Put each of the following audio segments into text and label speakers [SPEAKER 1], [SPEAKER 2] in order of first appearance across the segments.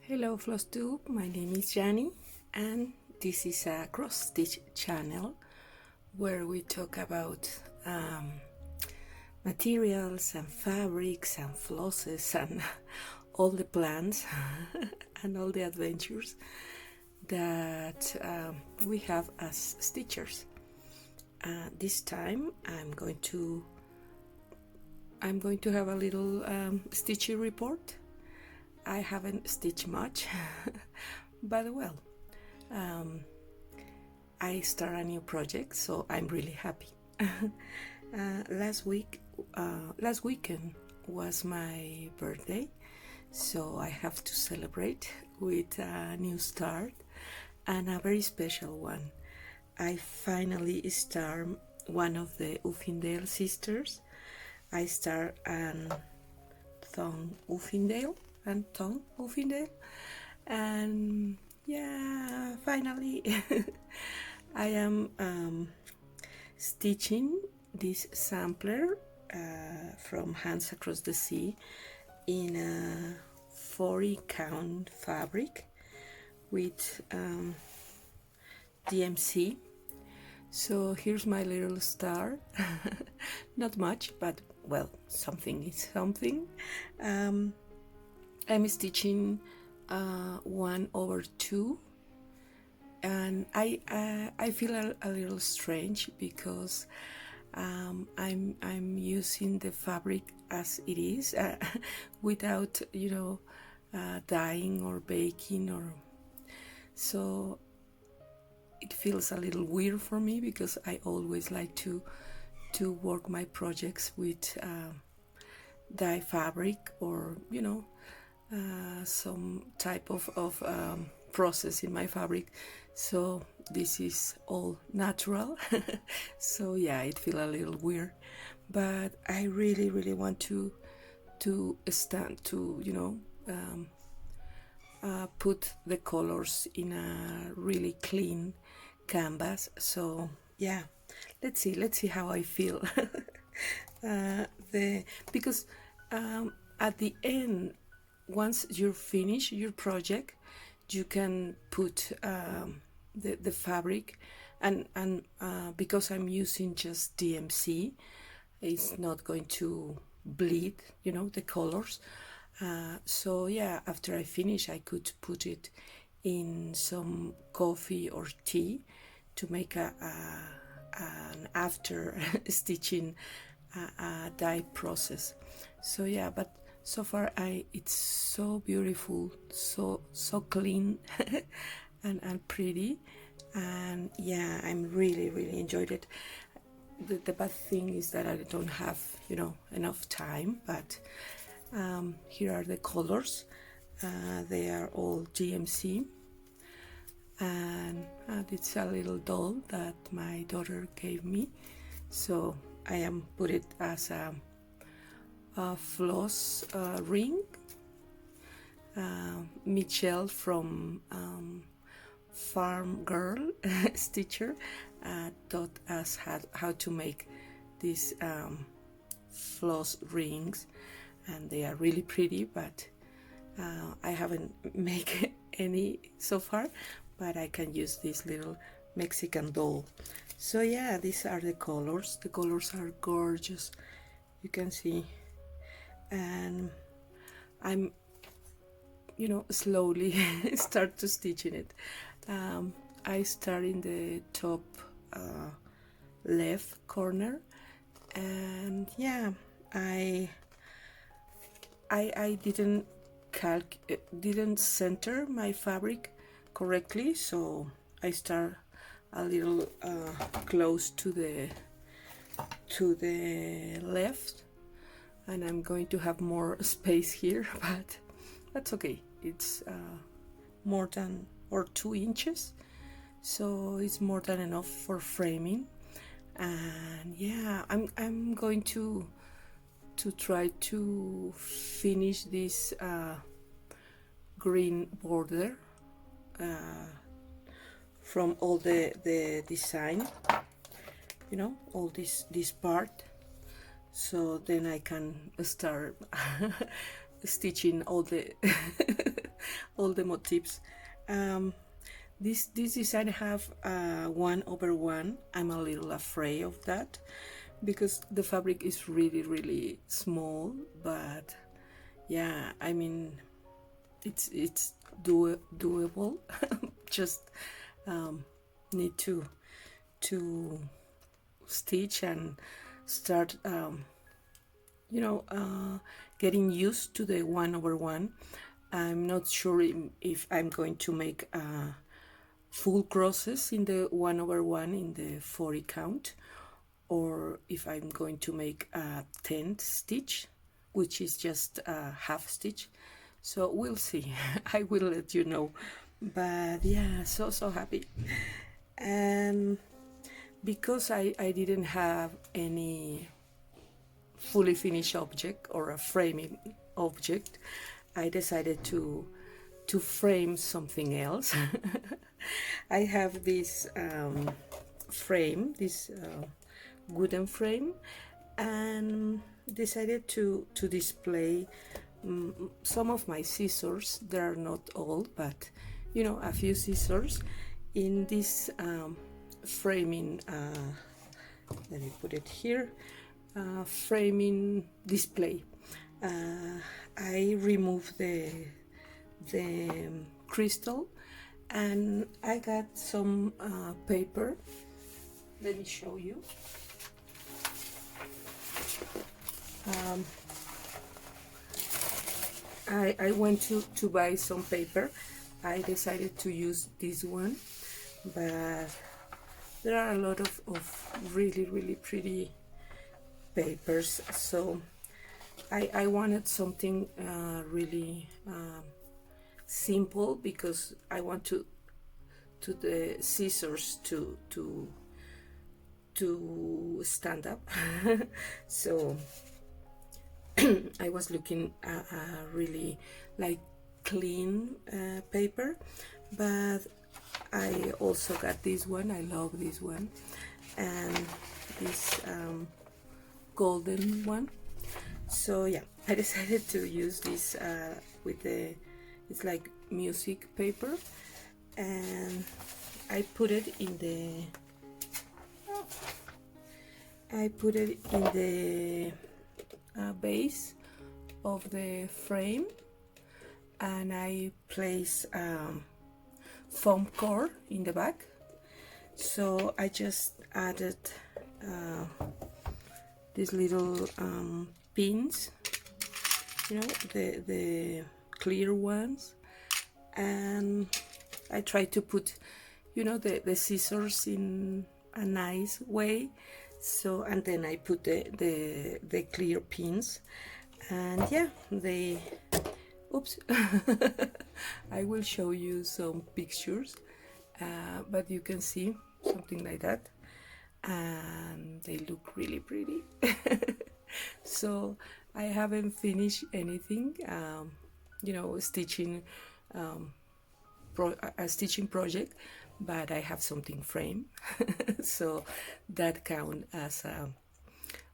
[SPEAKER 1] Hello Flosstube, my name is Ghandi and this is a cross stitch channel where we talk about materials and fabrics and flosses and all the plans and all the adventures that we have as stitchers. This time I'm going to have a little stitchy report. I haven't stitched much, but well, I start a new project, so I'm really happy. Last weekend was my birthday, so I have to celebrate with a new start and a very special one. I finally start one of the Uffindale sisters. I start Thong Uffindale and Tom Uffindale, and yeah, finally I am stitching this sampler from Hands Across the Sea in a 40 count fabric with DMC. So here's my little star. Not much, but well, something is something. I'm stitching 1/2, and I feel a little strange because I'm using the fabric as it is, without dyeing or baking, or so it feels a little weird for me because I always like to work my projects with dye fabric or some type of process in my fabric. So this is all natural. So yeah, it feels a little weird, but I really want to stand to put the colors in a really clean canvas. So yeah, let's see how I feel. Because at the end, once you finish your project, you can put the fabric, and because I'm using just DMC, it's not going to bleed the colors. So yeah, after I finish, I could put it in some coffee or tea to make an after stitching dye process. So yeah, but so far it's so beautiful, so clean and pretty, and yeah, I'm really enjoyed it. The bad thing is that I don't have enough time, but here are the colors. They are all GMC, and it's a little doll that my daughter gave me, so I am put it as a floss ring. Michelle from Farm Girl Stitcher taught us how to make these floss rings, and they are really pretty, but I haven't made any so far, but I can use this little Mexican doll. So yeah, these are the colors. The colors are gorgeous, you can see, and I'm slowly start to stitching it. I start in the top left corner, and yeah, I didn't center my fabric correctly, so I start a little close to the left, and I'm going to have more space here, but that's okay. It's more than, or 2 inches, so it's more than enough for framing. And yeah, I'm going to try to finish this green border from all the design, all this part, so then I can start stitching all the all the motifs. This design have 1/1. I'm a little afraid of that because the fabric is really small, but yeah, I mean it's doable. Just need to stitch and start getting used to the 1/1. I'm not sure if I'm going to make full crosses in the 1/1 in the 40 count, or if I'm going to make a 10th stitch, which is just a half stitch. So we'll see. I will let you know. But yeah, so happy. And because I didn't have any fully finished object or a framing object, I decided to frame something else. I have this frame, this wooden frame, and decided to display some of my scissors. They are not all, but a few scissors in this framing. Let me put it here. Framing display. I removed the crystal, and I got some paper. Let me show you. I went to buy some paper. I decided to use this one, but there are a lot of really pretty papers, so I wanted something really simple, because I want to the scissors to stand up. So I was looking at really like clean paper, but I also got this one. I love this one, and this golden one. So yeah, I decided to use this with it's like music paper, and I put it in the base of the frame, and I place foam core in the back. So I just added these little pins, the clear ones, and I try to put the scissors in a nice way. So, and then I put the clear pins, and yeah, they oops. I will show you some pictures, but you can see something like that, and they look really pretty. So I haven't finished anything, stitching a stitching project, but I have something framed. So that count as a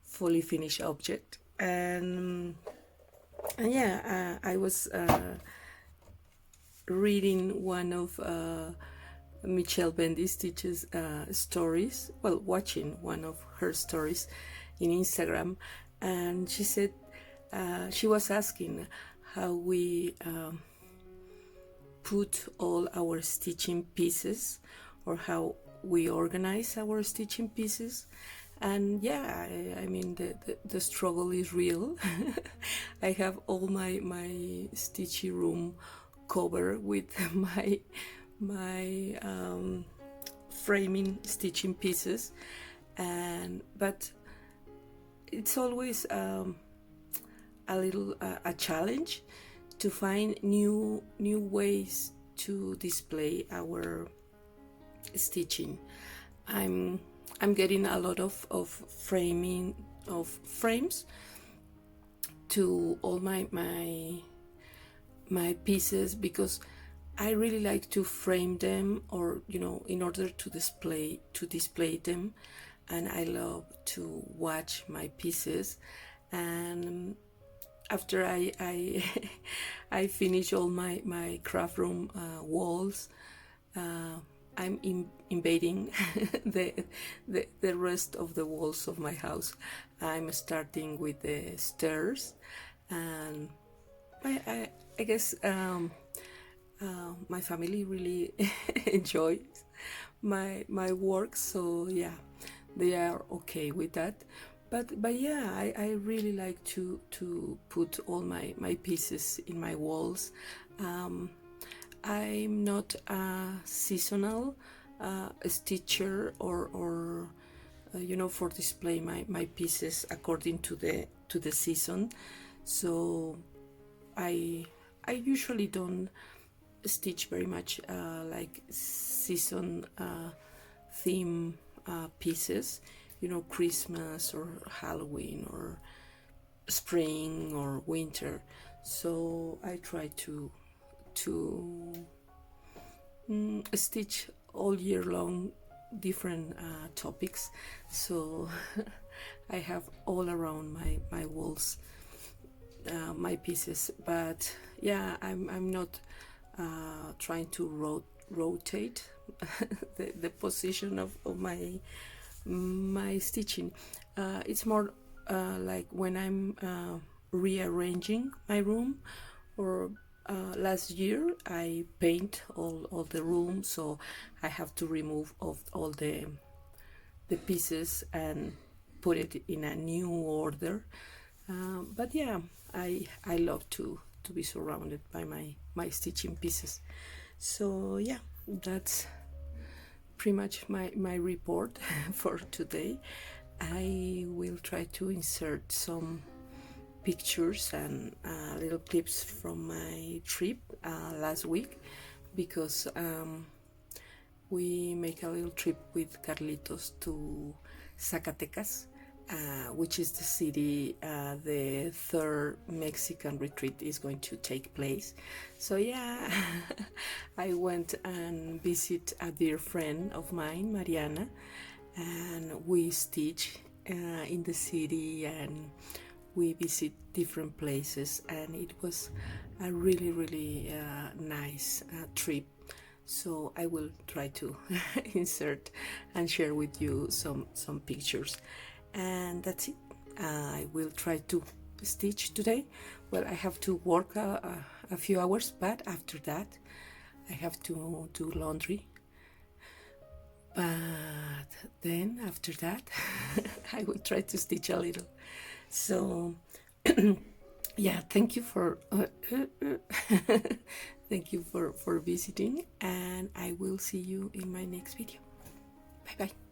[SPEAKER 1] fully finished object. And yeah, I was reading one of Michelle Bendy Stitch's stories, well, watching one of her stories in Instagram, and she said she was asking how we put all our stitching pieces, or how we organize our stitching pieces. And yeah, I mean the struggle is real. I have all my stitchy room covered with my framing stitching pieces, but it's always a little a challenge to find new ways to display our stitching. I'm getting a lot of frames to all my pieces, because I really like to frame them, or in order to display them, and I love to watch my pieces, and after I finish all my craft room walls, I'm invading the rest of the walls of my house. I'm starting with the stairs, and I guess my family really enjoys my work, so yeah, they are okay with that. But yeah, I really like to put all my pieces in my walls. I'm not a seasonal stitcher or you know, for display my pieces according to the season. So I usually don't stitch very much like season theme pieces, you know, Christmas or Halloween or spring or winter. So I try to stitch all year long different topics. So I have all around my walls my pieces. But yeah, I'm not trying to rotate the position of my stitching. It's more like when I'm rearranging my room, or last year I paint all the rooms, so I have to remove all the pieces and put it in a new order. But yeah, I love to be surrounded by my stitching pieces. So yeah, that's pretty much my report for today. I will try to insert some pictures and little clips from my trip last week, because we make a little trip with Carlitos to Zacatecas, which is the city the third Mexican retreat is going to take place. So yeah, I went and visit a dear friend of mine, Mariana, and we stitch in the city, and we visit different places, and it was a really nice trip. So I will try to insert and share with you some pictures, and that's it. I will try to stitch today. Well, I have to work a few hours, but after that I have to do laundry. But then after that I will try to stitch a little. So yeah, thank you for thank you for visiting, and I will see you in my next video. Bye bye.